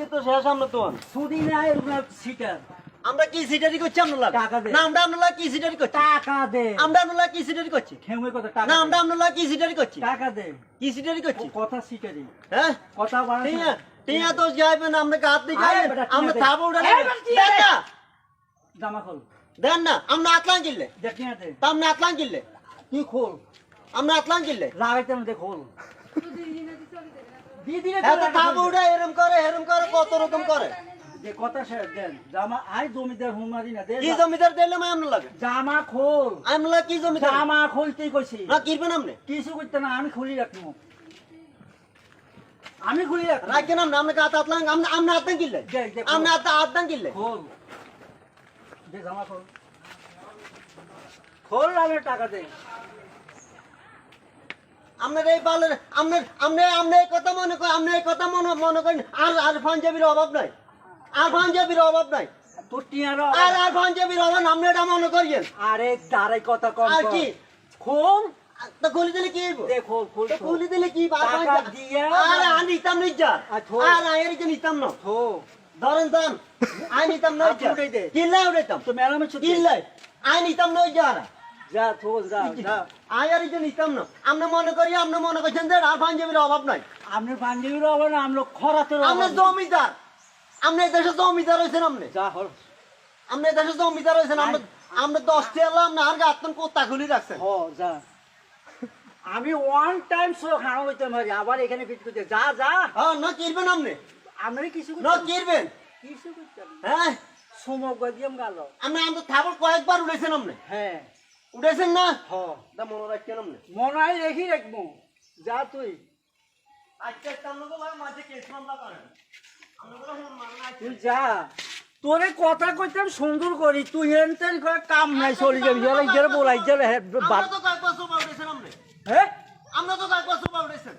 এই তো শেষ আমরা তো সুদি নাই ওগুলা সিটার আমরা কি সিটারি করছি আমরা টাকা দে না আমরা আমরা কি সিটারি করছি টাকা দে আমরা আমরা কি সিটারি করছি খেমে কত টাকা না আমরা আমরা কি সিটারি করছি টাকা দে কি সিটারি করছি কথা সিটারি হ্যাঁ কথা বাড়া ঠিক আছে টিয়া তো যাইবে না আমরা গাত দিয়ে আরে যাই বেটা, আমরা টিয়া দে। থাবো উড়ালে এই বেটা, টিয়া দেন দে। না জামা খোল দেন না আমরা আতলান কিনলে দেখ না দে তা আমরা আতলান কিনলে তুই খোল আমরা আতলান কিনলে লাগাইতে না দে খোল দি দিলে এত থাবো উড়া এরম করে কত রকম করে যে কথা শেষ দেন জামা আই জমিদার হুমারি না দে কি জমিদার দিলে মই আমরা লাগে জামা খোল আমরা কি জমিদার জামা খুলতেই কইছি না কিরবেন আপনি কিছু করতে না আমি খুলি রাখবো আমি খুলি রাখবো রাখেন আমরা আমরা গাত আতলান আমরা আমরা আতলান কিনলে দেখ, দেখ, আমরা আতলান কিনলে খোল দে জামা খোল খোল আমি টাকা দে আপনার এই বালের আপনার এই কথা মনে করেন আপনার এই কথা মনে করেন আর পাঞ্জাবির অভাব নাই আর পাঞ্জাবির অভাব নাই তোর টিয়ার আর পাঞ্জাবির অভাব নাই, আপনি এটা মনে করিয়েন আরে দাঁড়াই কথা কম আর কর। কি খোল তো খুলি দিলে কি হইব দে খোল খোল তো খুলি দিলে কি টাকা দিয়া আরে আমি নিতাম না যা আর থো। আর আয়ের যে নিতাম না থো ধরেন দাম আই নিতাম না আপনি উঠাই দে। কিল্লা উঠাইতাম তো ম্যাডামের ছুটি কিল্লাই আই নিতাম না যা যা থো যা যা আয়ের যে নিতাম না আপনি মনে করছেন যে আর পাঞ্জাবির অভাব নাই আপনি পাঞ্জাবির হবে না আমরা খরাতের আপনি জমিদার আপনি এই দেশে জমিদার হয়েছেন আপনি যা হল আপনি এই দেশে জমিদার হয়েছেন আমরা 10 টি এলাম না আর গাতন কোত্তা খুলি রাখছেন হ যা আমি ওয়ান টাইম শো খাওয়া হইতে পারি আবার এখানে ফিট করতে যা যা হ্যাঁ না কিরবেন আপনি আমরা কিছু না কিরবেন কিছু করতাম হ্যাঁ সমক দিয়াম গেল আপনি আমাদের থাবর কয়েকবার উঠেছেন আপনি হ্যাঁ উঠেছেন না হ তা মনে রাখছেন আপনি মনে হয় রেখি রাখবো যা তুই আজকে আপনাকে ভাই মাঝে কেস মামলা করেন আপনাকে মামলা তুই যা তোরে কথা কইতাম সুন্দর করি তুই এনতেন করে কাম নাই চলে যাবি যারা ইজারে বলাই যারা আমরা তো কয়েকবার সোপা উঠেছেন আপনি হ্যাঁ আমরা তো কয়েকবার সোপা উঠেছেন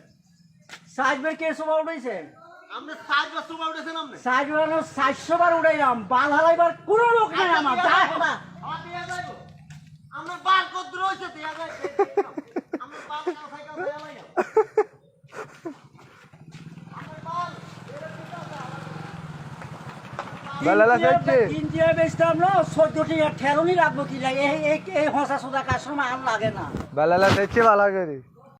সাজবার কে সবা উঠাইছে আপনি 7 বার সোপা উঠেছেন আপনি সাজবার 700 বার উঠাইলাম বাল হালাইবার কোনো লোক নাই আমার যা না আমার বাল কত রয়েছে তিয়া যায় আমার বাল সাইকেল দেয়া নাই বেলালা যাচ্ছে ইন্ডিয়া বেচতাম না 14 টি ঠেরনি রাখবো কি লাগে এই হসা সুদা কাস্টমার আর লাগে না বেলালা যাচ্ছে ভালো করে